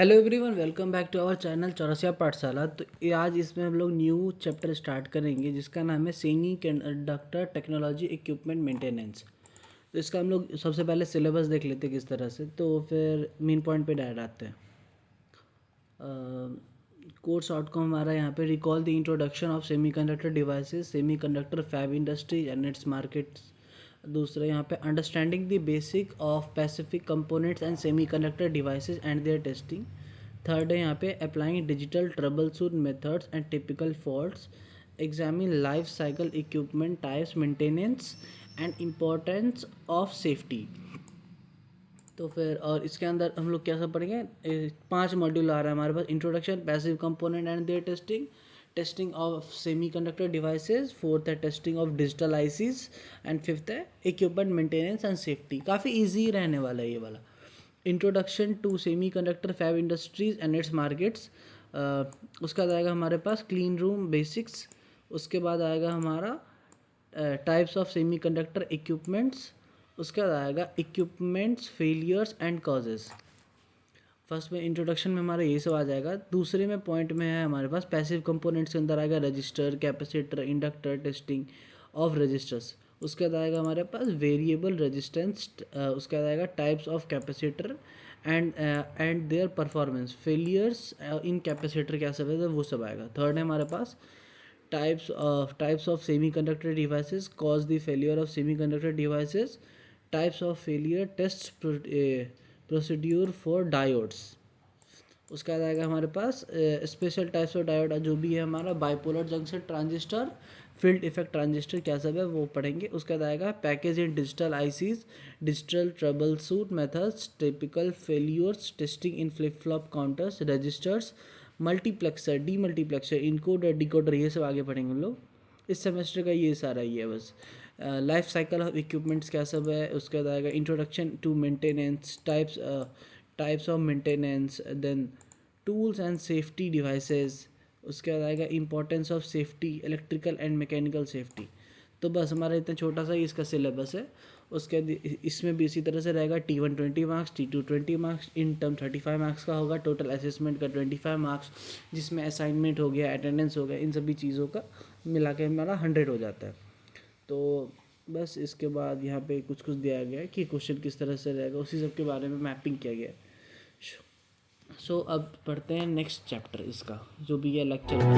Hello everyone, welcome back to our channel Chaurasia Pathshala. तो आज इसमें हम लोग न्यू चैप्टर स्टार्ट करेंगे जिसका नाम है semi conductor technology equipment maintenance. तो इसका हम लोग सबसे पहले सिलेबस देख लेते हैं किस तरह से, तो फिर मेन पॉइंट पे डायरेक्ट आते हैं। कोर्स आउटकम हमारा यहाँ पे recall the introduction of semiconductor devices, semiconductor fab industry and its markets. दूसरा यहाँ पे understanding the basic of specific components and semiconductor devices and their testing. Third है यहाँ पे applying digital troubleshoot methods and typical faults, examine life cycle equipment types, maintenance and importance of safety. तो फिर और इसके अंदर हम लोग क्या सब पढ़ेंगे, 5 मॉड्यूल आ रहा है हमारे पास। Introduction, passive component and their testing, testing of semiconductor devices, fourth है testing of digital ICs and fifth है इक्विपमेंट मेंटेनेंस एंड सेफ्टी। काफ़ी इजी रहने वाला है ये वाला। Introduction to semiconductor fab industries and its markets, उसका आएगा हमारे पास क्लीन रूम बेसिक्स। उसके बाद आएगा हमारा types of semi conductor equipments. उसके बाद आएगा equipments failures and causes. First में इंट्रोडक्शन में हमारा ये सब आ जाएगा। दूसरे में पॉइंट में है हमारे पास पैसिव कंपोनेंट्स के अंदर आएगा resistor, capacitor, inductor, testing of resistors. उसके बाद आएगा हमारे पास वेरिएबल रेजिस्टेंस। उसके बाद आएगा types of capacitor and their performance, failures in capacitor क्या सब है वो सब आएगा। थर्ड है हमारे पास types of semiconductor devices, cause the failure of semiconductor devices, types of failure, test procedure for diodes. उसका आएगा हमारे पास स्पेशल टाइप्स ऑफ डायोड जो भी है हमारा, bipolar junction transistor, field effect transistor क्या सब है वो पढ़ेंगे। उसका आएगा package in digital ICs, digital troubleshoot methods, typical failures, testing in flip flop counters, registers, multiplexer, demultiplexer, encoder, decoder, ये सब आगे पढ़ेंगे हम लोग। इस सेमेस्टर का ये सारा ही है बस। लाइफ साइकिल ऑफ इक्विपमेंट्स क्या सब है। उसके बाद आएगा introduction to maintenance, types of maintenance, then tools and safety devices. उसके बाद आएगा importance of safety, electrical and mechanical safety. तो बस हमारा इतना छोटा सा ही इसका सिलेबस है। उसके इसमें भी इसी तरह से रहेगा। T1 20 marks, T2 20 marks, in term 35 marks का होगा, टोटल असेसमेंट का 25 मार्क्स, जिसमें असाइनमेंट हो गया, अटेंडेंस हो गया, इन सभी चीज़ों का मिला के हमारा 100 हो जाता है। तो बस इसके बाद यहाँ पे कुछ दिया गया है कि क्वेश्चन किस तरह से रहेगा, उसी सब के बारे में मैपिंग किया गया है। सो अब पढ़ते हैं नेक्स्ट चैप्टर इसका जो भी है लेक्चर में।